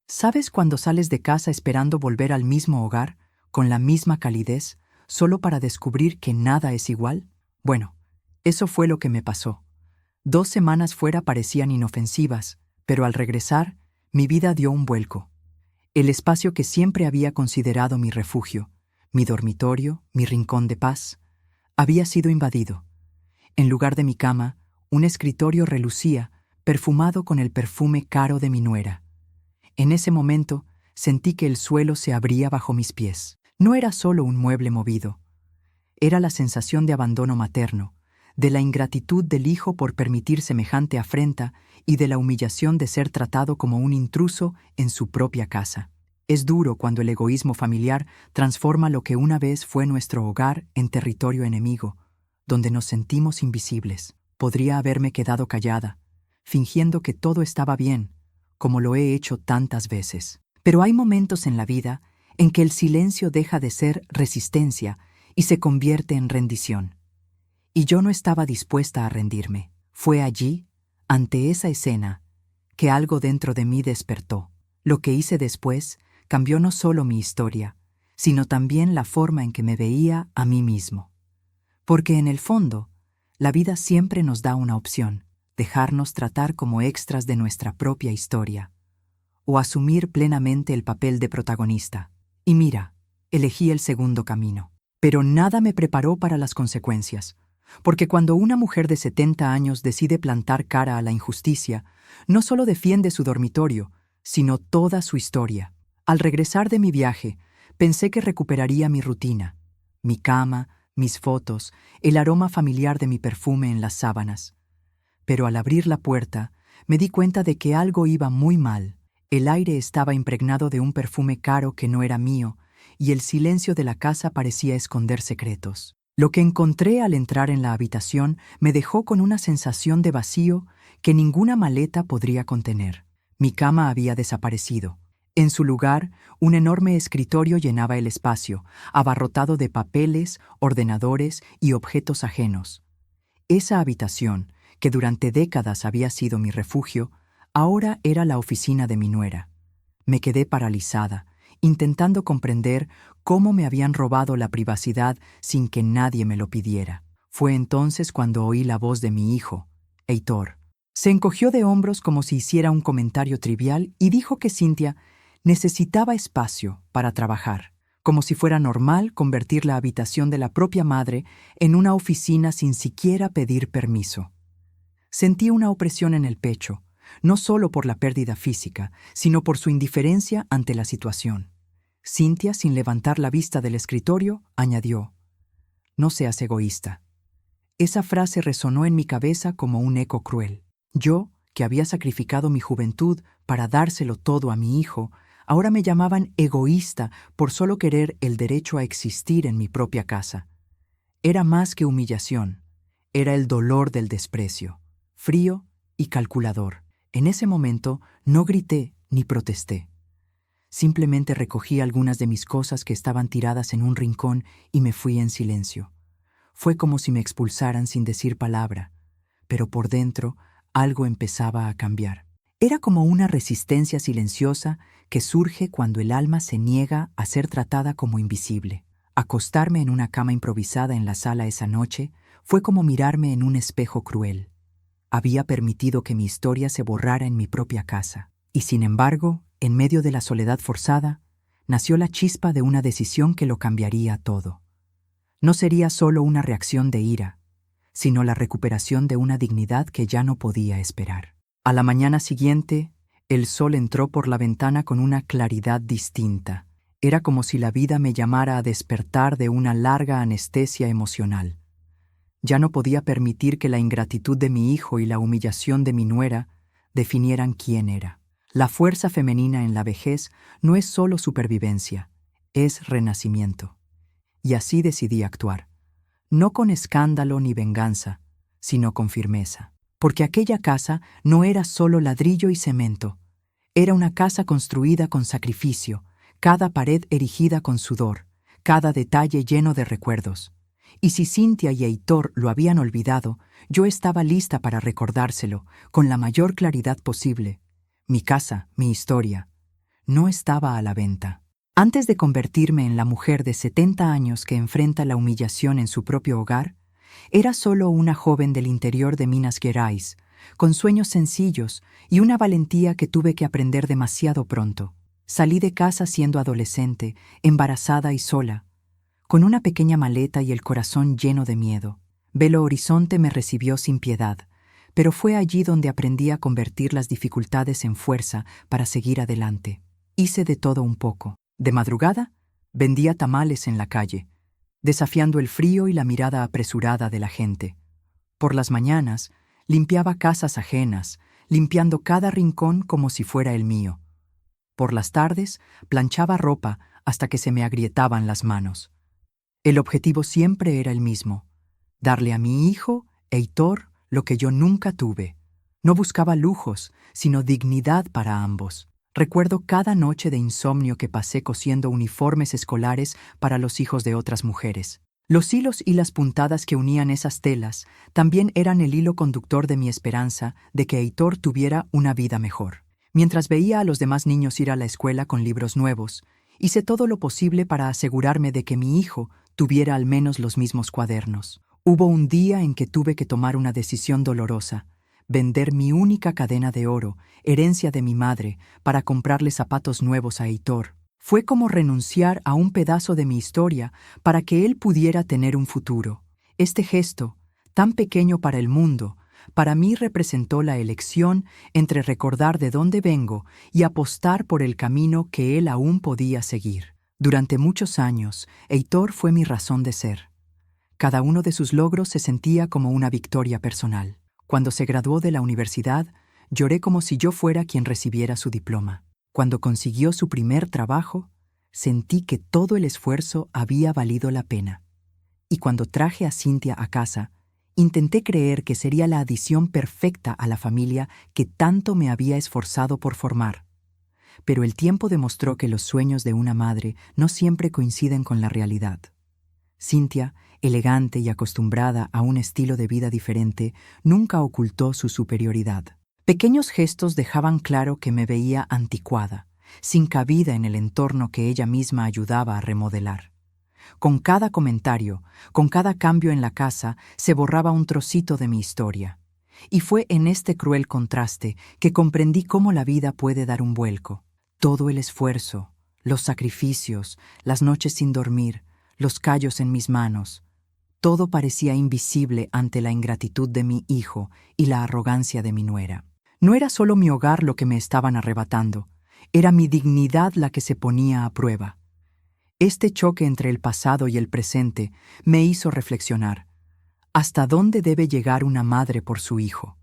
¿Sabes cuando sales de casa esperando volver al mismo hogar, con la misma calidez, solo para descubrir que nada es igual? Bueno, eso fue lo que me pasó. 2 semanas fuera parecían inofensivas, pero al regresar, mi vida dio un vuelco. El espacio que siempre había considerado mi refugio, mi dormitorio, mi rincón de paz, había sido invadido. En lugar de mi cama, un escritorio relucía, perfumado con el perfume caro de mi nuera. En ese momento, sentí que el suelo se abría bajo mis pies. No era solo un mueble movido. Era la sensación de abandono materno, de la ingratitud del hijo por permitir semejante afrenta y de la humillación de ser tratado como un intruso en su propia casa. Es duro cuando el egoísmo familiar transforma lo que una vez fue nuestro hogar en territorio enemigo, donde nos sentimos invisibles. Podría haberme quedado callada, fingiendo que todo estaba bien, como lo he hecho tantas veces. Pero hay momentos en la vida en que el silencio deja de ser resistencia y se convierte en rendición. Y yo no estaba dispuesta a rendirme. Fue allí, ante esa escena, que algo dentro de mí despertó. Lo que hice después cambió no solo mi historia, sino también la forma en que me veía a mí mismo. Porque en el fondo, la vida siempre nos da una opción: dejarnos tratar como extras de nuestra propia historia, o asumir plenamente el papel de protagonista. Y mira, elegí el segundo camino. Pero nada me preparó para las consecuencias, porque cuando una mujer de 70 años decide plantar cara a la injusticia, no solo defiende su dormitorio, sino toda su historia. Al regresar de mi viaje, pensé que recuperaría mi rutina, mi cama, mis fotos, el aroma familiar de mi perfume en las sábanas. Pero al abrir la puerta, me di cuenta de que algo iba muy mal. El aire estaba impregnado de un perfume caro que no era mío, y el silencio de la casa parecía esconder secretos. Lo que encontré al entrar en la habitación me dejó con una sensación de vacío que ninguna maleta podría contener. Mi cama había desaparecido. En su lugar, un enorme escritorio llenaba el espacio, abarrotado de papeles, ordenadores y objetos ajenos. Esa habitación, que durante décadas había sido mi refugio, ahora era la oficina de mi nuera. Me quedé paralizada, intentando comprender cómo me habían robado la privacidad sin que nadie me lo pidiera. Fue entonces cuando oí la voz de mi hijo, Heitor. Se encogió de hombros como si hiciera un comentario trivial y dijo que Cynthia necesitaba espacio para trabajar, como si fuera normal convertir la habitación de la propia madre en una oficina sin siquiera pedir permiso. Sentí una opresión en el pecho, no solo por la pérdida física, sino por su indiferencia ante la situación. Cynthia, sin levantar la vista del escritorio, añadió: «No seas egoísta». Esa frase resonó en mi cabeza como un eco cruel. Yo, que había sacrificado mi juventud para dárselo todo a mi hijo, ahora me llamaban egoísta por solo querer el derecho a existir en mi propia casa. Era más que humillación, era el dolor del desprecio, frío y calculador. En ese momento no grité ni protesté. Simplemente recogí algunas de mis cosas que estaban tiradas en un rincón y me fui en silencio. Fue como si me expulsaran sin decir palabra, pero por dentro algo empezaba a cambiar. Era como una resistencia silenciosa que surge cuando el alma se niega a ser tratada como invisible. Acostarme en una cama improvisada en la sala esa noche fue como mirarme en un espejo cruel. Había permitido que mi historia se borrara en mi propia casa. Y sin embargo, en medio de la soledad forzada, nació la chispa de una decisión que lo cambiaría todo. No sería solo una reacción de ira, sino la recuperación de una dignidad que ya no podía esperar. A la mañana siguiente, el sol entró por la ventana con una claridad distinta. Era como si la vida me llamara a despertar de una larga anestesia emocional. Ya no podía permitir que la ingratitud de mi hijo y la humillación de mi nuera definieran quién era. La fuerza femenina en la vejez no es solo supervivencia, es renacimiento. Y así decidí actuar, no con escándalo ni venganza, sino con firmeza. Porque aquella casa no era solo ladrillo y cemento, era una casa construida con sacrificio, cada pared erigida con sudor, cada detalle lleno de recuerdos. Y si Cynthia y Heitor lo habían olvidado, yo estaba lista para recordárselo con la mayor claridad posible. Mi casa, mi historia. no estaba a la venta. Antes de convertirme en la mujer de 70 años que enfrenta la humillación en su propio hogar, era solo una joven del interior de Minas Gerais, con sueños sencillos y una valentía que tuve que aprender demasiado pronto. Salí de casa siendo adolescente, embarazada y sola, con una pequeña maleta y el corazón lleno de miedo. Belo Horizonte me recibió sin piedad, pero fue allí donde aprendí a convertir las dificultades en fuerza para seguir adelante. Hice de todo un poco. De madrugada, vendía tamales en la calle, desafiando el frío y la mirada apresurada de la gente. Por las mañanas, limpiaba casas ajenas, limpiando cada rincón como si fuera el mío. Por las tardes, planchaba ropa hasta que se me agrietaban las manos. El objetivo siempre era el mismo: darle a mi hijo, Heitor, lo que yo nunca tuve. No buscaba lujos, sino dignidad para ambos. Recuerdo cada noche de insomnio que pasé cosiendo uniformes escolares para los hijos de otras mujeres. Los hilos y las puntadas que unían esas telas también eran el hilo conductor de mi esperanza de que Heitor tuviera una vida mejor. Mientras veía a los demás niños ir a la escuela con libros nuevos, hice todo lo posible para asegurarme de que mi hijo tuviera al menos los mismos cuadernos. Hubo un día en que tuve que tomar una decisión dolorosa: vender mi única cadena de oro, herencia de mi madre, para comprarle zapatos nuevos a Heitor. Fue como renunciar a un pedazo de mi historia para que él pudiera tener un futuro. Este gesto, tan pequeño para el mundo, para mí representó la elección entre recordar de dónde vengo y apostar por el camino que él aún podía seguir. Durante muchos años, Heitor fue mi razón de ser. Cada uno de sus logros se sentía como una victoria personal. Cuando se graduó de la universidad, lloré como si yo fuera quien recibiera su diploma. Cuando consiguió su primer trabajo, sentí que todo el esfuerzo había valido la pena. Y cuando traje a Cynthia a casa, intenté creer que sería la adición perfecta a la familia que tanto me había esforzado por formar. Pero el tiempo demostró que los sueños de una madre no siempre coinciden con la realidad. Cynthia, elegante y acostumbrada a un estilo de vida diferente, nunca ocultó su superioridad. Pequeños gestos dejaban claro que me veía anticuada, sin cabida en el entorno que ella misma ayudaba a remodelar. Con cada comentario, con cada cambio en la casa, se borraba un trocito de mi historia. Y fue en este cruel contraste que comprendí cómo la vida puede dar un vuelco. Todo el esfuerzo, los sacrificios, las noches sin dormir, los callos en mis manos, todo parecía invisible ante la ingratitud de mi hijo y la arrogancia de mi nuera. No era solo mi hogar lo que me estaban arrebatando, era mi dignidad la que se ponía a prueba. Este choque entre el pasado y el presente me hizo reflexionar. ¿Hasta dónde debe llegar una madre por su hijo?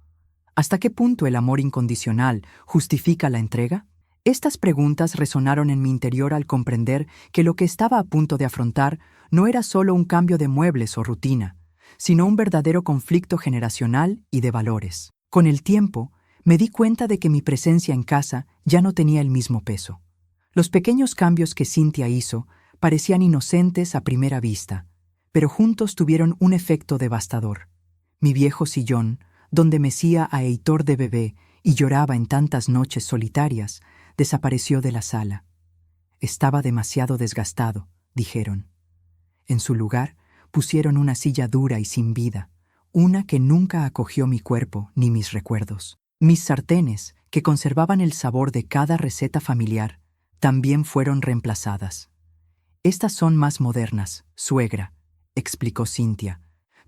¿Hasta qué punto el amor incondicional justifica la entrega? Estas preguntas resonaron en mi interior al comprender que lo que estaba a punto de afrontar no era solo un cambio de muebles o rutina, sino un verdadero conflicto generacional y de valores. Con el tiempo, me di cuenta de que mi presencia en casa ya no tenía el mismo peso. Los pequeños cambios que Cynthia hizo parecían inocentes a primera vista, pero juntos tuvieron un efecto devastador. Mi viejo sillón, donde mecía a Heitor de bebé y lloraba en tantas noches solitarias, desapareció de la sala. Estaba demasiado desgastado, dijeron. En su lugar, pusieron una silla dura y sin vida, una que nunca acogió mi cuerpo ni mis recuerdos. Mis sartenes, que conservaban el sabor de cada receta familiar, también fueron reemplazadas. Estas son más modernas, suegra, explicó Cynthia,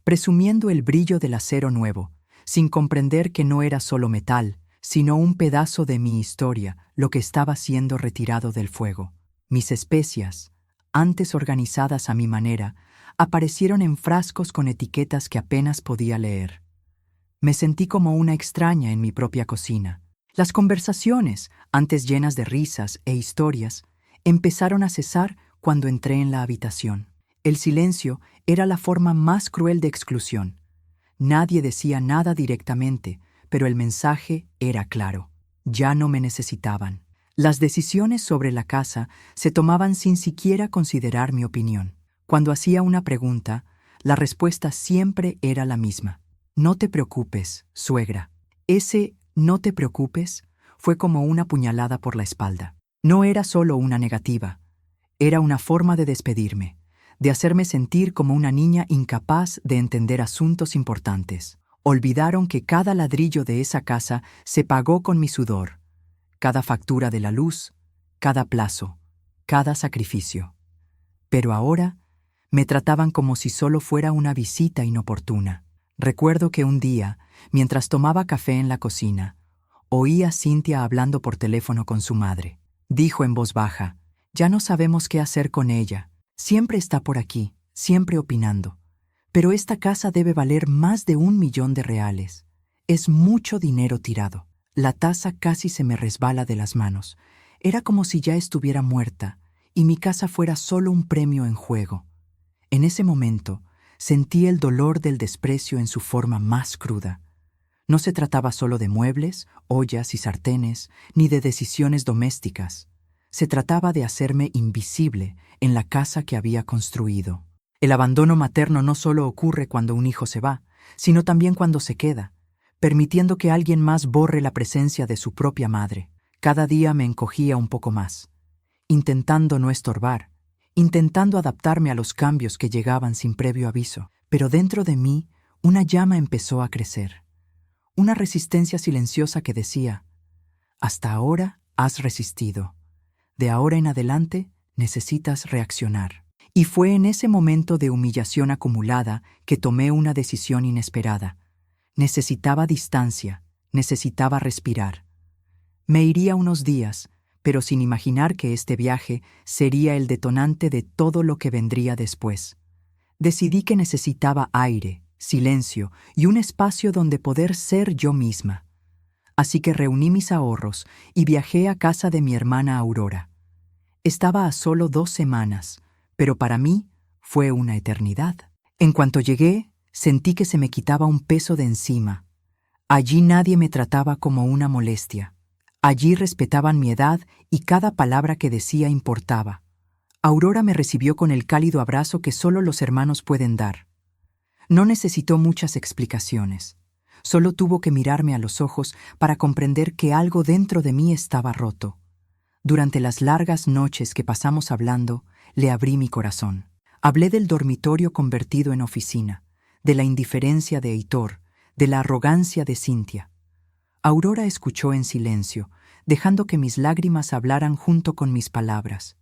presumiendo el brillo del acero nuevo, sin comprender que no era solo metal, sino un pedazo de mi historia, lo que estaba siendo retirado del fuego. Mis especias, antes organizadas a mi manera, aparecieron en frascos con etiquetas que apenas podía leer. Me sentí como una extraña en mi propia cocina. Las conversaciones, antes llenas de risas e historias, empezaron a cesar cuando entré en la habitación. El silencio era la forma más cruel de exclusión. Nadie decía nada directamente, pero el mensaje era claro. Ya no me necesitaban. Las decisiones sobre la casa se tomaban sin siquiera considerar mi opinión. Cuando hacía una pregunta, la respuesta siempre era la misma. No te preocupes, suegra. Ese «no te preocupes» fue como una puñalada por la espalda. No era solo una negativa, era una forma de despedirme, de hacerme sentir como una niña incapaz de entender asuntos importantes. Olvidaron que cada ladrillo de esa casa se pagó con mi sudor, cada factura de la luz, cada plazo, cada sacrificio. Pero ahora me trataban como si solo fuera una visita inoportuna. Recuerdo que un día, mientras tomaba café en la cocina, oí a Cynthia hablando por teléfono con su madre. Dijo en voz baja: «Ya no sabemos qué hacer con ella. Siempre está por aquí, siempre opinando. Pero esta casa debe valer más de $1.000.000. Es mucho dinero tirado». La taza casi se me resbala de las manos. Era como si ya estuviera muerta y mi casa fuera solo un premio en juego. En ese momento, sentí el dolor del desprecio en su forma más cruda. No se trataba solo de muebles, ollas y sartenes, ni de decisiones domésticas. Se trataba de hacerme invisible en la casa que había construido. El abandono materno no solo ocurre cuando un hijo se va, sino también cuando se queda, permitiendo que alguien más borre la presencia de su propia madre. Cada día me encogía un poco más, intentando no estorbar, intentando adaptarme a los cambios que llegaban sin previo aviso. Pero dentro de mí, una llama empezó a crecer. Una resistencia silenciosa que decía: «Hasta ahora has resistido. De ahora en adelante necesitas reaccionar». Y fue en ese momento de humillación acumulada que tomé una decisión inesperada. Necesitaba distancia, necesitaba respirar. Me iría unos días, pero sin imaginar que este viaje sería el detonante de todo lo que vendría después. Decidí que necesitaba aire, silencio y un espacio donde poder ser yo misma. Así que reuní mis ahorros y viajé a casa de mi hermana Aurora. Estaba a solo 2 semanas, pero para mí fue una eternidad. En cuanto llegué, sentí que se me quitaba un peso de encima. Allí nadie me trataba como una molestia. Allí respetaban mi edad y cada palabra que decía importaba. Aurora me recibió con el cálido abrazo que solo los hermanos pueden dar. No necesitó muchas explicaciones. Solo tuvo que mirarme a los ojos para comprender que algo dentro de mí estaba roto. Durante las largas noches que pasamos hablando, le abrí mi corazón. Hablé del dormitorio convertido en oficina, de la indiferencia de Heitor, de la arrogancia de Cynthia. Aurora escuchó en silencio, dejando que mis lágrimas hablaran junto con mis palabras.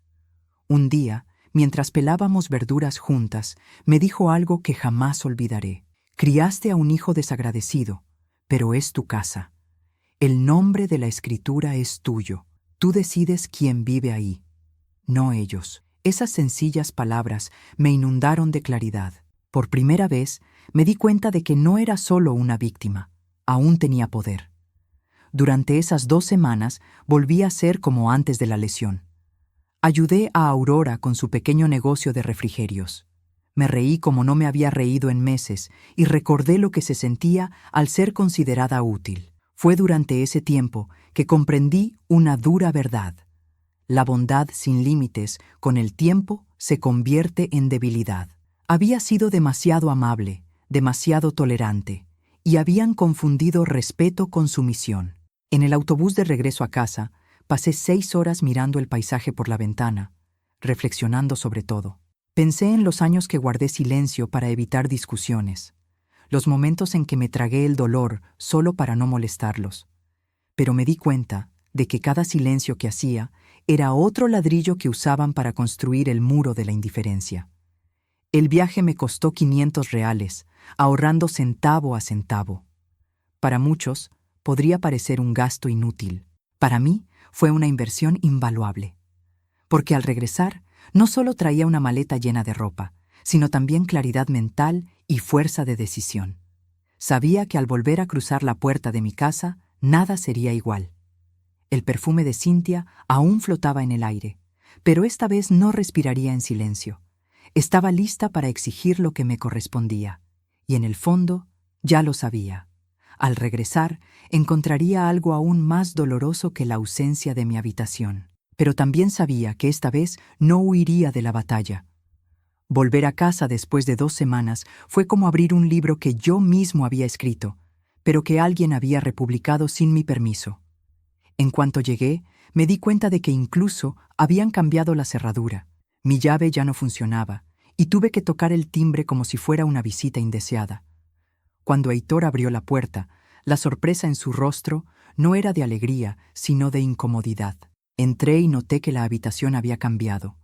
Un día, mientras pelábamos verduras juntas, me dijo algo que jamás olvidaré. «Criaste a un hijo desagradecido, pero es tu casa. El nombre de la escritura es tuyo. Tú decides quién vive ahí, no ellos». Esas sencillas palabras me inundaron de claridad. Por primera vez, me di cuenta de que no era solo una víctima, aún tenía poder. Durante esas 2 semanas volví a ser como antes de la lesión. Ayudé a Aurora con su pequeño negocio de refrigerios. Me reí como no me había reído en meses y recordé lo que se sentía al ser considerada útil. Fue durante ese tiempo que comprendí una dura verdad. La bondad sin límites, con el tiempo, se convierte en debilidad. Había sido demasiado amable, demasiado tolerante, y habían confundido respeto con sumisión. En el autobús de regreso a casa, pasé 6 horas mirando el paisaje por la ventana, reflexionando sobre todo. Pensé en los años que guardé silencio para evitar discusiones, los momentos en que me tragué el dolor solo para no molestarlos. Pero me di cuenta de que cada silencio que hacía era otro ladrillo que usaban para construir el muro de la indiferencia. El viaje me costó $500, ahorrando centavo a centavo. Para muchos, podría parecer un gasto inútil. Para mí, fue una inversión invaluable. Porque al regresar, no solo traía una maleta llena de ropa, sino también claridad mental y fuerza de decisión. Sabía que al volver a cruzar la puerta de mi casa, nada sería igual. El perfume de Cynthia aún flotaba en el aire, pero esta vez no respiraría en silencio. Estaba lista para exigir lo que me correspondía, y en el fondo ya lo sabía. Al regresar, encontraría algo aún más doloroso que la ausencia de mi habitación. Pero también sabía que esta vez no huiría de la batalla. Volver a casa después de 2 semanas fue como abrir un libro que yo mismo había escrito, pero que alguien había republicado sin mi permiso. En cuanto llegué, Me di cuenta de que incluso habían cambiado la cerradura. Mi llave ya no funcionaba, y tuve que tocar el timbre como si fuera una visita indeseada. Cuando Heitor abrió la puerta, la sorpresa en su rostro no era de alegría, sino de incomodidad. Entré y noté que la habitación había cambiado.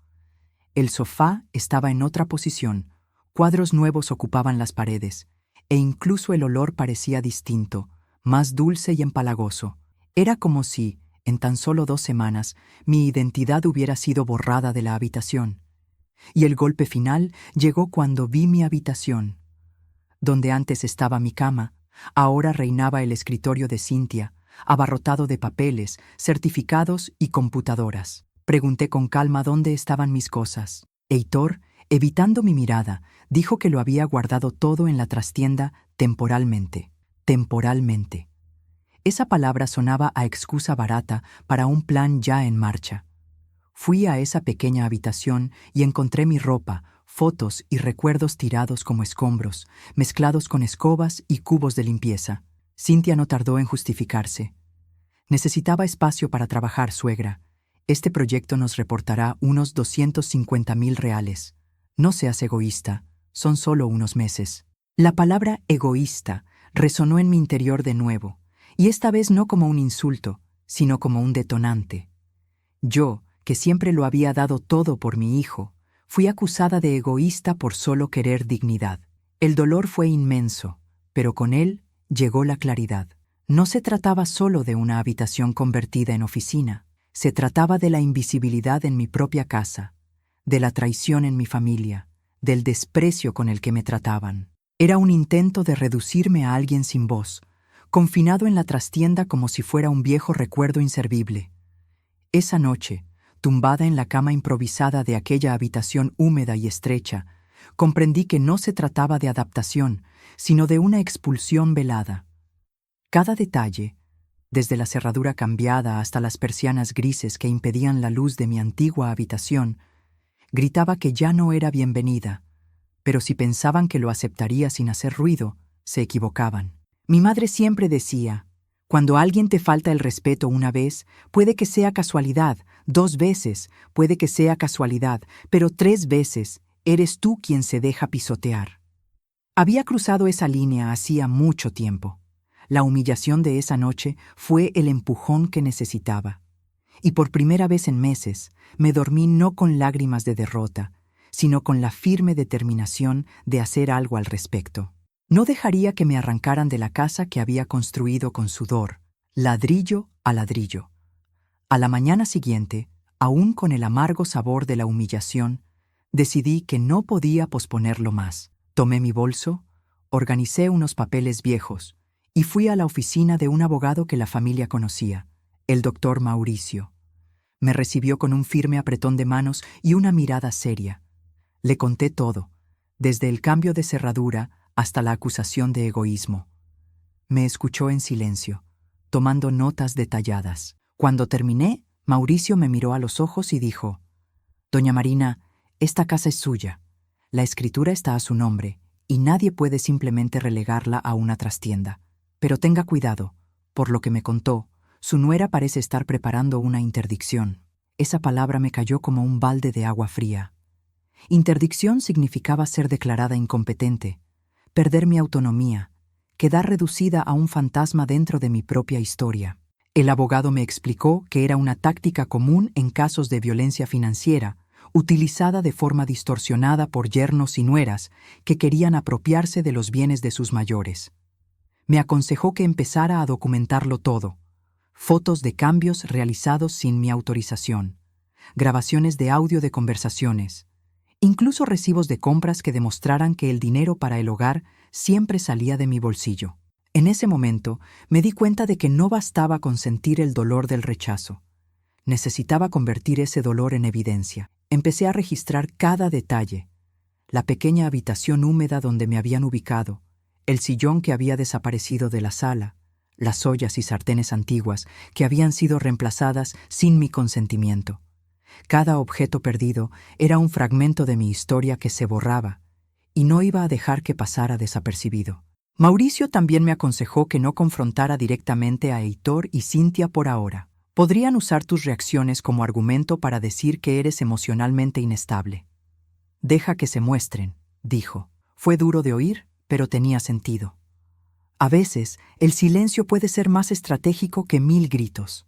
El sofá estaba en otra posición, cuadros nuevos ocupaban las paredes, e incluso el olor parecía distinto, más dulce y empalagoso. Era como si, en tan solo 2 semanas, mi identidad hubiera sido borrada de la habitación. Y el golpe final llegó cuando vi mi habitación. Donde antes estaba mi cama, ahora reinaba el escritorio de Cynthia, abarrotado de papeles, certificados y computadoras. Pregunté con calma dónde estaban mis cosas. Heitor, evitando mi mirada, dijo que lo había guardado todo en la trastienda temporalmente. Temporalmente. Esa palabra sonaba a excusa barata para un plan ya en marcha. Fui a esa pequeña habitación y encontré mi ropa, fotos y recuerdos tirados como escombros, mezclados con escobas y cubos de limpieza. Cynthia no tardó en justificarse. Necesitaba espacio para trabajar, suegra. Este proyecto nos reportará unos 250,000 reales. No seas egoísta, son solo unos meses. La palabra egoísta resonó en mi interior de nuevo, y esta vez no como un insulto, sino como un detonante. Yo, que siempre lo había dado todo por mi hijo, fui acusada de egoísta por solo querer dignidad. El dolor fue inmenso, pero con él llegó la claridad. No se trataba solo de una habitación convertida en oficina, se trataba de la invisibilidad en mi propia casa, de la traición en mi familia, del desprecio con el que me trataban. Era un intento de reducirme a alguien sin voz, confinado en la trastienda como si fuera un viejo recuerdo inservible. Esa noche, tumbada en la cama improvisada de aquella habitación húmeda y estrecha, comprendí que no se trataba de adaptación, sino de una expulsión velada. Cada detalle, desde la cerradura cambiada hasta las persianas grises que impedían la luz de mi antigua habitación, gritaba que ya no era bienvenida, pero si pensaban que lo aceptaría sin hacer ruido, se equivocaban. Mi madre siempre decía: cuando a alguien te falta el respeto una vez, puede que sea casualidad, 2 veces, puede que sea casualidad, pero 3 veces eres tú quien se deja pisotear. Había cruzado esa línea hacía mucho tiempo. La humillación de esa noche fue el empujón que necesitaba. Y por primera vez en meses, me dormí no con lágrimas de derrota, sino con la firme determinación de hacer algo al respecto. No dejaría que me arrancaran de la casa que había construido con sudor, ladrillo a ladrillo. A la mañana siguiente, aún con el amargo sabor de la humillación, decidí que no podía posponerlo más. Tomé mi bolso, organicé unos papeles viejos y fui a la oficina de un abogado que la familia conocía, el doctor Mauricio. Me recibió con un firme apretón de manos y una mirada seria. Le conté todo, desde el cambio de cerradura hasta la acusación de egoísmo. Me escuchó en silencio, tomando notas detalladas. Cuando terminé, Mauricio me miró a los ojos y dijo: «Doña Marina, esta casa es suya. La escritura está a su nombre, y nadie puede simplemente relegarla a una trastienda. Pero tenga cuidado, por lo que me contó, su nuera parece estar preparando una interdicción». Esa palabra me cayó como un balde de agua fría. Interdicción significaba ser declarada incompetente, perder mi autonomía, quedar reducida a un fantasma dentro de mi propia historia. El abogado me explicó que era una táctica común en casos de violencia financiera, utilizada de forma distorsionada por yernos y nueras que querían apropiarse de los bienes de sus mayores. Me aconsejó que empezara a documentarlo todo: fotos de cambios realizados sin mi autorización, grabaciones de audio de conversaciones, incluso recibos de compras que demostraran que el dinero para el hogar siempre salía de mi bolsillo. En ese momento me di cuenta de que no bastaba con sentir el dolor del rechazo. Necesitaba convertir ese dolor en evidencia. Empecé a registrar cada detalle: la pequeña habitación húmeda donde me habían ubicado, el sillón que había desaparecido de la sala, las ollas y sartenes antiguas que habían sido reemplazadas sin mi consentimiento. Cada objeto perdido era un fragmento de mi historia que se borraba, y no iba a dejar que pasara desapercibido. Mauricio también me aconsejó que no confrontara directamente a Heitor y Cynthia por ahora. Podrían usar tus reacciones como argumento para decir que eres emocionalmente inestable. Deja que se muestren, dijo. Fue duro de oír, pero tenía sentido. A veces, el silencio puede ser más estratégico que 1000 gritos.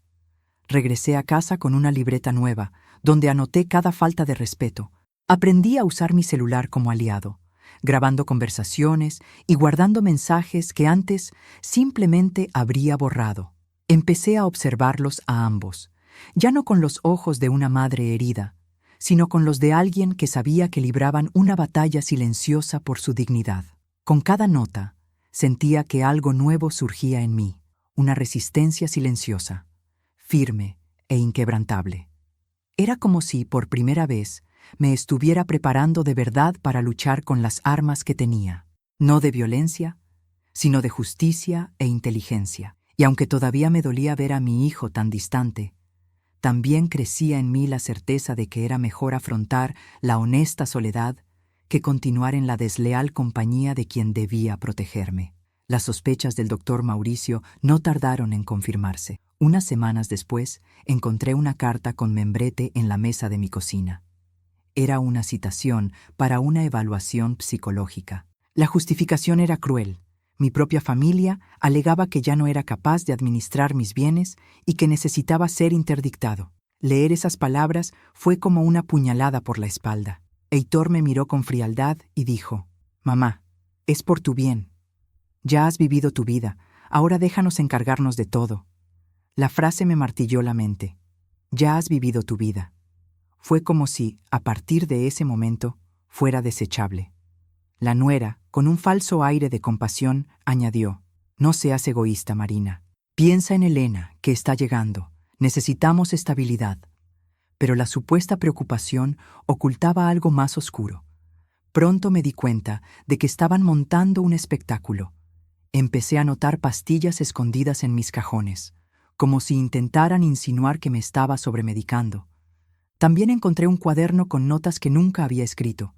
Regresé a casa con una libreta nueva, donde anoté cada falta de respeto. Aprendí a usar mi celular como aliado, grabando conversaciones y guardando mensajes que antes simplemente habría borrado. Empecé a observarlos a ambos, ya no con los ojos de una madre herida, sino con los de alguien que sabía que libraban una batalla silenciosa por su dignidad. Con cada nota, sentía que algo nuevo surgía en mí, una resistencia silenciosa, firme e inquebrantable. Era como si, por primera vez, me estuviera preparando de verdad para luchar con las armas que tenía, no de violencia, sino de justicia e inteligencia. Y aunque todavía me dolía ver a mi hijo tan distante, también crecía en mí la certeza de que era mejor afrontar la honesta soledad que continuar en la desleal compañía de quien debía protegerme. Las sospechas del doctor Mauricio no tardaron en confirmarse. Unas semanas después, encontré una carta con membrete en la mesa de mi cocina. Era una citación para una evaluación psicológica. La justificación era cruel. Mi propia familia alegaba que ya no era capaz de administrar mis bienes y que necesitaba ser interdictado. Leer esas palabras fue como una puñalada por la espalda. Heitor me miró con frialdad y dijo: «Mamá, es por tu bien. Ya has vivido tu vida, ahora déjanos encargarnos de todo». La frase me martilló la mente. Ya has vivido tu vida. Fue como si, a partir de ese momento, fuera desechable. La nuera, con un falso aire de compasión, añadió: «No seas egoísta, Marina. Piensa en Elena, que está llegando. Necesitamos estabilidad». Pero la supuesta preocupación ocultaba algo más oscuro. Pronto me di cuenta de que estaban montando un espectáculo. Empecé a notar pastillas escondidas en mis cajones, como si intentaran insinuar que me estaba sobremedicando. También encontré un cuaderno con notas que nunca había escrito,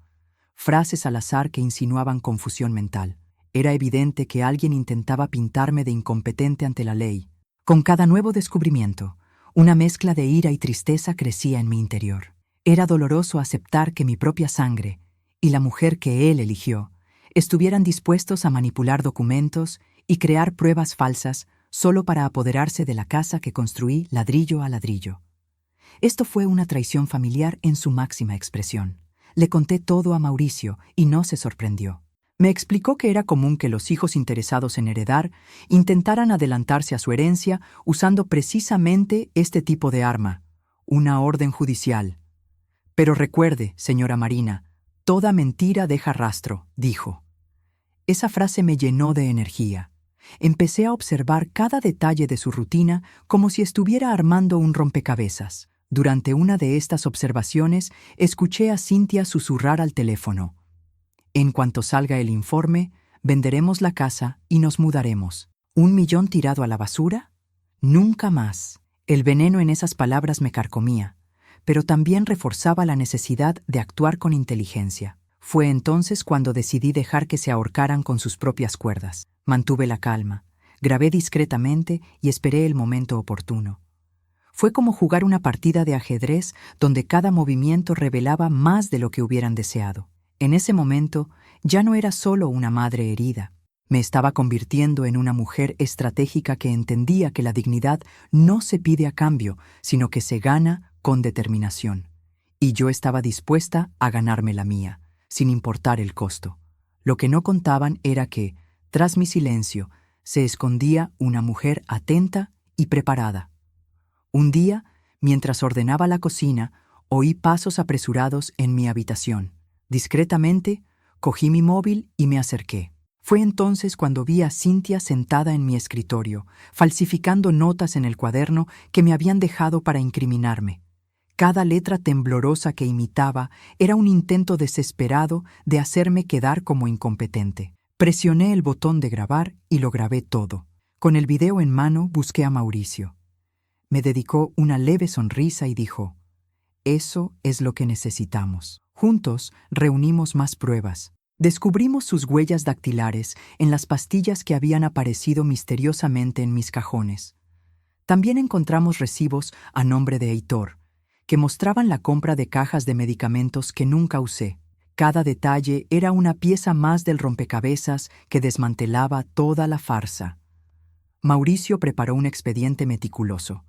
frases al azar que insinuaban confusión mental. Era evidente que alguien intentaba pintarme de incompetente ante la ley. Con cada nuevo descubrimiento, una mezcla de ira y tristeza crecía en mi interior. Era doloroso aceptar que mi propia sangre y la mujer que él eligió estuvieran dispuestos a manipular documentos y crear pruebas falsas solo para apoderarse de la casa que construí ladrillo a ladrillo. Esto fue una traición familiar en su máxima expresión. Le conté todo a Mauricio y no se sorprendió. Me explicó que era común que los hijos interesados en heredar intentaran adelantarse a su herencia usando precisamente este tipo de arma, una orden judicial. «Pero recuerde, señora Marina, toda mentira deja rastro», dijo. Esa frase me llenó de energía. Empecé a observar cada detalle de su rutina como si estuviera armando un rompecabezas. Durante una de estas observaciones, escuché a Cintia susurrar al teléfono: «En cuanto salga el informe, venderemos la casa y nos mudaremos». ¿1 millón tirado a la basura? Nunca más. El veneno en esas palabras me carcomía, pero también reforzaba la necesidad de actuar con inteligencia. Fue entonces cuando decidí dejar que se ahorcaran con sus propias cuerdas. Mantuve la calma, grabé discretamente y esperé el momento oportuno. Fue como jugar una partida de ajedrez donde cada movimiento revelaba más de lo que hubieran deseado. En ese momento, ya no era solo una madre herida. Me estaba convirtiendo en una mujer estratégica que entendía que la dignidad no se pide a cambio, sino que se gana con determinación. Y yo estaba dispuesta a ganarme la mía, sin importar el costo. Lo que no contaban era que, tras mi silencio, se escondía una mujer atenta y preparada. Un día, mientras ordenaba la cocina, oí pasos apresurados en mi habitación. Discretamente, cogí mi móvil y me acerqué. Fue entonces cuando vi a Cintia sentada en mi escritorio, falsificando notas en el cuaderno que me habían dejado para incriminarme. Cada letra temblorosa que imitaba era un intento desesperado de hacerme quedar como incompetente. Presioné el botón de grabar y lo grabé todo. Con el video en mano busqué a Mauricio. Me dedicó una leve sonrisa y dijo: «Eso es lo que necesitamos». Juntos reunimos más pruebas. Descubrimos sus huellas dactilares en las pastillas que habían aparecido misteriosamente en mis cajones. También encontramos recibos a nombre de Heitor, que mostraban la compra de cajas de medicamentos que nunca usé. Cada detalle era una pieza más del rompecabezas que desmantelaba toda la farsa. Mauricio preparó un expediente meticuloso.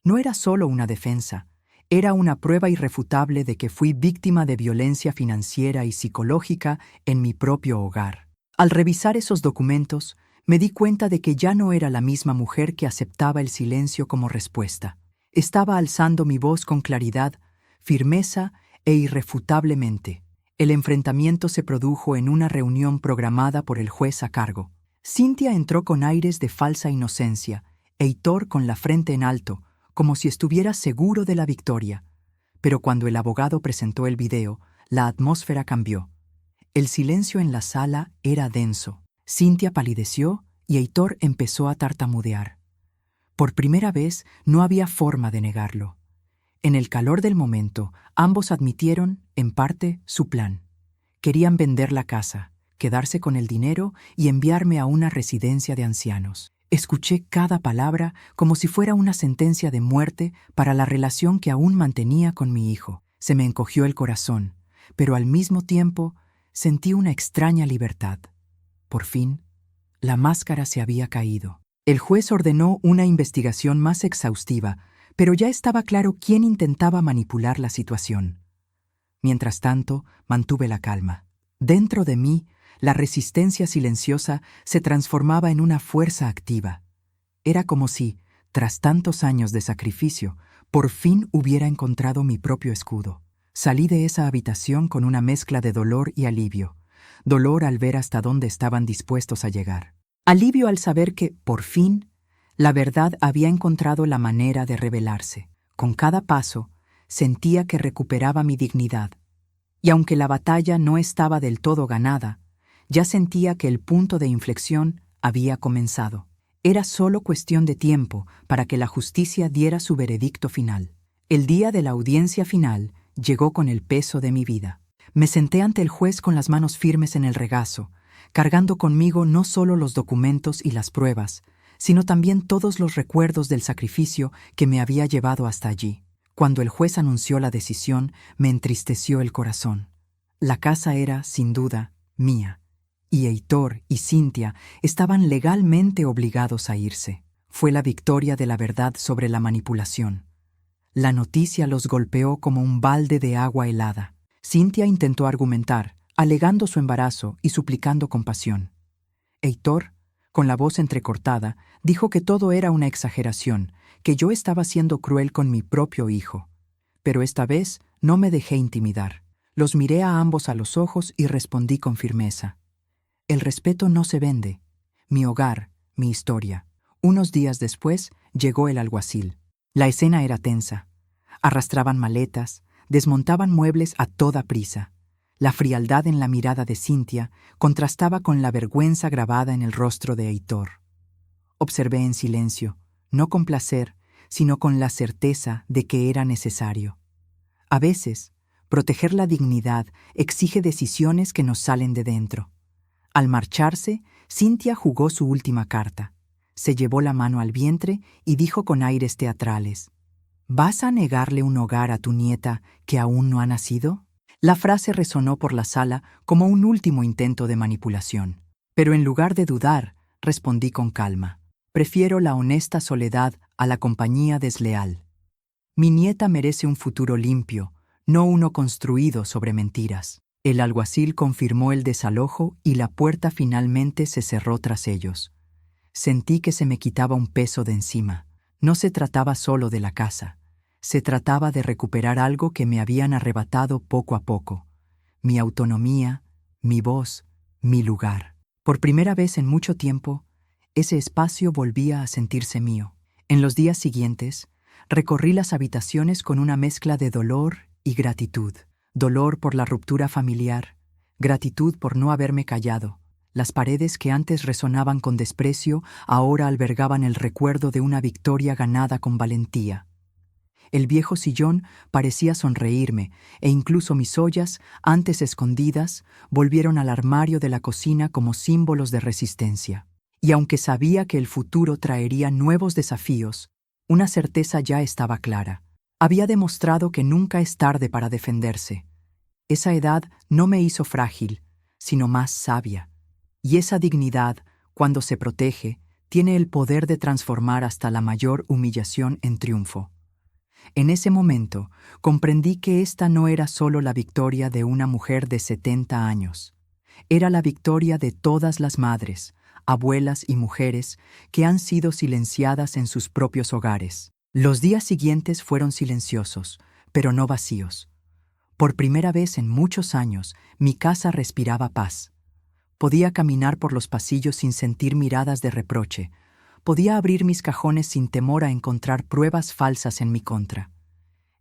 No era solo una defensa, era una prueba irrefutable de que fui víctima de violencia financiera y psicológica en mi propio hogar. Al revisar esos documentos, me di cuenta de que ya no era la misma mujer que aceptaba el silencio como respuesta. Estaba alzando mi voz con claridad, firmeza e irrefutablemente. El enfrentamiento se produjo en una reunión programada por el juez a cargo. Cintia entró con aires de falsa inocencia, Heitor con la frente en alto, como si estuviera seguro de la victoria. Pero cuando el abogado presentó el video, la atmósfera cambió. El silencio en la sala era denso. Cintia palideció y Heitor empezó a tartamudear. Por primera vez no había forma de negarlo. En el calor del momento, ambos admitieron, en parte, su plan. Querían vender la casa, quedarse con el dinero y enviarme a una residencia de ancianos. Escuché cada palabra como si fuera una sentencia de muerte para la relación que aún mantenía con mi hijo. Se me encogió el corazón, pero al mismo tiempo sentí una extraña libertad. Por fin, la máscara se había caído. El juez ordenó una investigación más exhaustiva, pero ya estaba claro quién intentaba manipular la situación. Mientras tanto, mantuve la calma. Dentro de mí, la resistencia silenciosa se transformaba en una fuerza activa. Era como si, tras tantos años de sacrificio, por fin hubiera encontrado mi propio escudo. Salí de esa habitación con una mezcla de dolor y alivio. Dolor al ver hasta dónde estaban dispuestos a llegar. Alivio al saber que, por fin, la verdad había encontrado la manera de revelarse. Con cada paso, sentía que recuperaba mi dignidad. Y aunque la batalla no estaba del todo ganada, ya sentía que el punto de inflexión había comenzado. Era solo cuestión de tiempo para que la justicia diera su veredicto final. El día de la audiencia final llegó con el peso de mi vida. Me senté ante el juez con las manos firmes en el regazo, cargando conmigo no solo los documentos y las pruebas, sino también todos los recuerdos del sacrificio que me había llevado hasta allí. Cuando el juez anunció la decisión, me entristeció el corazón. La casa era, sin duda, mía, y Heitor y Cintia estaban legalmente obligados a irse. Fue la victoria de la verdad sobre la manipulación. La noticia los golpeó como un balde de agua helada. Cintia intentó argumentar, alegando su embarazo y suplicando compasión. Heitor, con la voz entrecortada, dijo que todo era una exageración, que yo estaba siendo cruel con mi propio hijo. Pero esta vez no me dejé intimidar. Los miré a ambos a los ojos y respondí con firmeza. El respeto no se vende. Mi hogar, mi historia. Unos días después llegó el alguacil. La escena era tensa. Arrastraban maletas, desmontaban muebles a toda prisa. La frialdad en la mirada de Cintia contrastaba con la vergüenza grabada en el rostro de Heitor. Observé en silencio, no con placer, sino con la certeza de que era necesario. A veces, proteger la dignidad exige decisiones que nos salen de dentro. Al marcharse, Cintia jugó su última carta. Se llevó la mano al vientre y dijo con aires teatrales: ¿Vas a negarle un hogar a tu nieta que aún no ha nacido? La frase resonó por la sala como un último intento de manipulación. Pero en lugar de dudar, respondí con calma. Prefiero la honesta soledad a la compañía desleal. Mi nieta merece un futuro limpio, no uno construido sobre mentiras. El alguacil confirmó el desalojo y la puerta finalmente se cerró tras ellos. Sentí que se me quitaba un peso de encima. No se trataba solo de la casa. Se trataba de recuperar algo que me habían arrebatado poco a poco. Mi autonomía, mi voz, mi lugar. Por primera vez en mucho tiempo, ese espacio volvía a sentirse mío. En los días siguientes, recorrí las habitaciones con una mezcla de dolor y gratitud. Dolor por la ruptura familiar, gratitud por no haberme callado. Las paredes que antes resonaban con desprecio ahora albergaban el recuerdo de una victoria ganada con valentía. El viejo sillón parecía sonreírme, e incluso mis ollas, antes escondidas, volvieron al armario de la cocina como símbolos de resistencia. Y aunque sabía que el futuro traería nuevos desafíos, Una certeza ya estaba clara. Había demostrado que nunca es tarde para defenderse. Esa edad no me hizo frágil, sino más sabia. Y esa dignidad, cuando se protege, tiene el poder de transformar hasta la mayor humillación en triunfo. En ese momento, comprendí que esta no era solo la victoria de una mujer de 70 años. Era la victoria de todas las madres, abuelas y mujeres que han sido silenciadas en sus propios hogares. Los días siguientes fueron silenciosos, pero no vacíos. Por primera vez en muchos años, mi casa respiraba paz. Podía caminar por los pasillos sin sentir miradas de reproche. Podía abrir mis cajones sin temor a encontrar pruebas falsas en mi contra.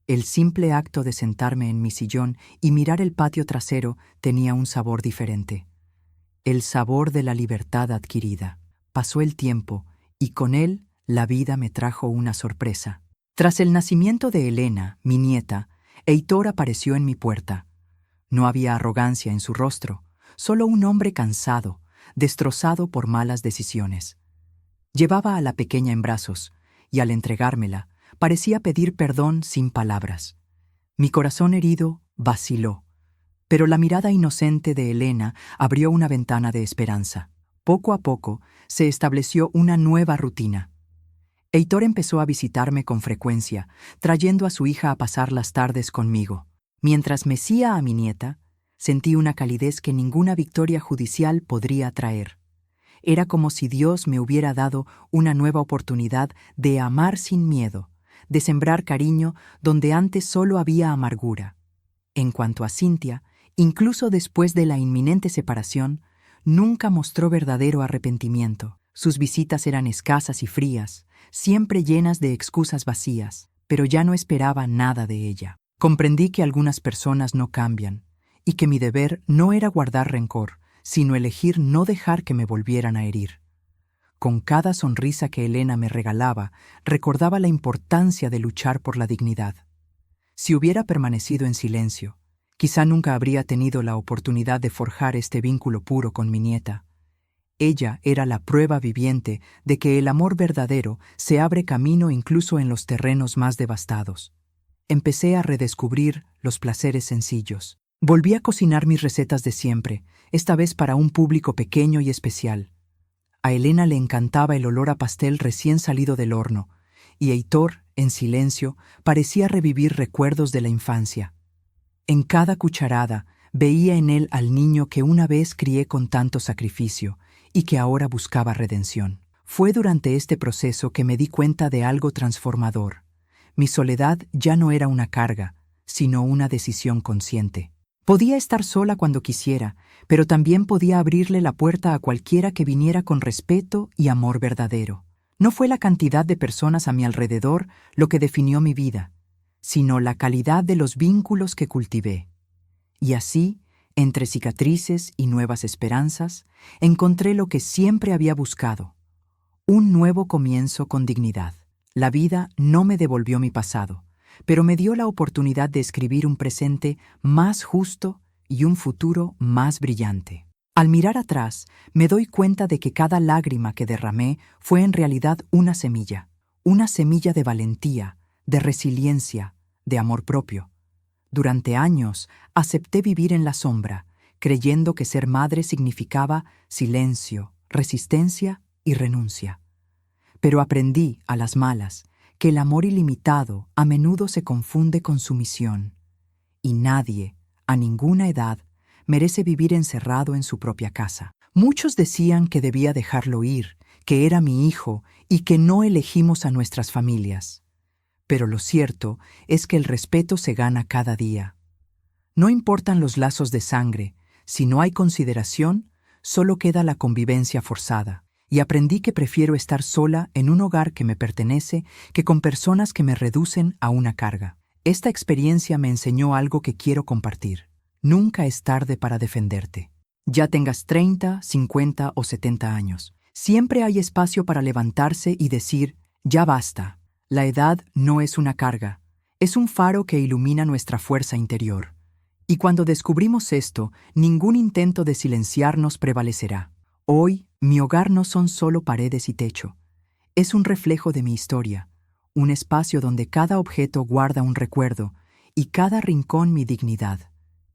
El simple acto de sentarme en mi sillón y mirar el patio trasero tenía un sabor diferente. El sabor de la libertad adquirida. Pasó el tiempo, y con él la vida me trajo una sorpresa. Tras el nacimiento de Elena, mi nieta, Heitor apareció en mi puerta. No había arrogancia en su rostro, solo un hombre cansado, destrozado por malas decisiones. Llevaba a la pequeña en brazos, y al entregármela, parecía pedir perdón sin palabras. Mi corazón herido vaciló, pero la mirada inocente de Elena abrió una ventana de esperanza. Poco a poco se estableció una nueva rutina. Heitor empezó a visitarme con frecuencia, trayendo a su hija a pasar las tardes conmigo. Mientras mecía a mi nieta, sentí una calidez que ninguna victoria judicial podría traer. Era como si Dios me hubiera dado una nueva oportunidad de amar sin miedo, de sembrar cariño donde antes solo había amargura. En cuanto a Cintia, incluso después de la inminente separación, nunca mostró verdadero arrepentimiento. Sus visitas eran escasas y frías, siempre llenas de excusas vacías, pero ya no esperaba nada de ella. Comprendí que algunas personas no cambian, y que mi deber no era guardar rencor, sino elegir no dejar que me volvieran a herir. Con cada sonrisa que Elena me regalaba, recordaba la importancia de luchar por la dignidad. Si hubiera permanecido en silencio, quizá nunca habría tenido la oportunidad de forjar este vínculo puro con mi nieta. Ella era la prueba viviente de que el amor verdadero se abre camino incluso en los terrenos más devastados. Empecé a redescubrir los placeres sencillos. Volví a cocinar mis recetas de siempre, esta vez para un público pequeño y especial. A Elena le encantaba el olor a pastel recién salido del horno, y Heitor, en silencio, parecía revivir recuerdos de la infancia. En cada cucharada veía en él al niño que una vez crié con tanto sacrificio y que ahora buscaba redención. Fue durante este proceso que me di cuenta de algo transformador. Mi soledad ya no era una carga, sino una decisión consciente. Podía estar sola cuando quisiera, pero también podía abrirle la puerta a cualquiera que viniera con respeto y amor verdadero. No fue la cantidad de personas a mi alrededor lo que definió mi vida, sino la calidad de los vínculos que cultivé. Y así, entre cicatrices y nuevas esperanzas, encontré lo que siempre había buscado: un nuevo comienzo con dignidad. La vida no me devolvió mi pasado, pero me dio la oportunidad de escribir un presente más justo y un futuro más brillante. Al mirar atrás, me doy cuenta de que cada lágrima que derramé fue en realidad una semilla de valentía, de resiliencia, de amor propio. Durante años acepté vivir en la sombra, creyendo que ser madre significaba silencio, resistencia y renuncia. Pero aprendí, a las malas, que el amor ilimitado a menudo se confunde con sumisión, y nadie, a ninguna edad, merece vivir encerrado en su propia casa. Muchos decían que debía dejarlo ir, que era mi hijo y que no elegimos a nuestras familias. Pero lo cierto es que el respeto se gana cada día. No importan los lazos de sangre, si no hay consideración, solo queda la convivencia forzada. Y aprendí que prefiero estar sola en un hogar que me pertenece que con personas que me reducen a una carga. Esta experiencia me enseñó algo que quiero compartir. Nunca es tarde para defenderte. Ya tengas 30, 50 o 70 años. Siempre hay espacio para levantarse y decir, ya basta. La edad no es una carga, es un faro que ilumina nuestra fuerza interior. Y cuando descubrimos esto, ningún intento de silenciarnos prevalecerá. Hoy, mi hogar no son solo paredes y techo. Es un reflejo de mi historia, un espacio donde cada objeto guarda un recuerdo y cada rincón mi dignidad.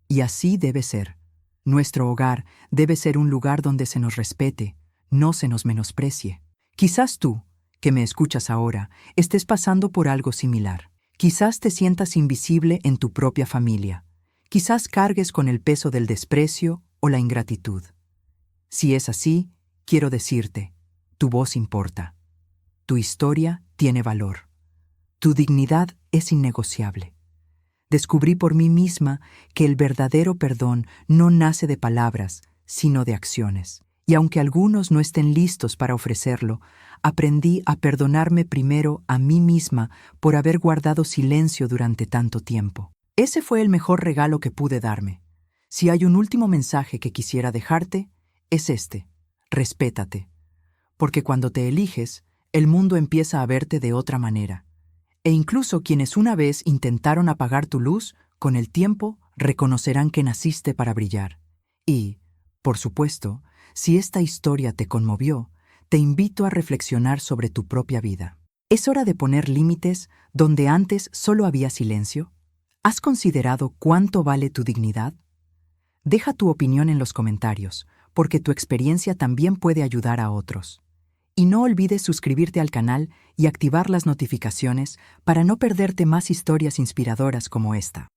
Y así debe ser. Nuestro hogar debe ser un lugar donde se nos respete, no se nos menosprecie. Quizás tú, que me escuchas ahora, estés pasando por algo similar. Quizás te sientas invisible en tu propia familia. Quizás cargues con el peso del desprecio o la ingratitud. Si es así, quiero decirte, tu voz importa. Tu historia tiene valor. Tu dignidad es innegociable. Descubrí por mí misma que el verdadero perdón no nace de palabras, sino de acciones. Y aunque algunos no estén listos para ofrecerlo, aprendí a perdonarme primero a mí misma por haber guardado silencio durante tanto tiempo. Ese fue el mejor regalo que pude darme. Si hay un último mensaje que quisiera dejarte, es este: respétate. Porque cuando te eliges, el mundo empieza a verte de otra manera. E incluso quienes una vez intentaron apagar tu luz, con el tiempo reconocerán que naciste para brillar. Y, por supuesto, si esta historia te conmovió, te invito a reflexionar sobre tu propia vida. ¿Es hora de poner límites donde antes solo había silencio? ¿Has considerado cuánto vale tu dignidad? Deja tu opinión en los comentarios, porque tu experiencia también puede ayudar a otros. Y no olvides suscribirte al canal y activar las notificaciones para no perderte más historias inspiradoras como esta.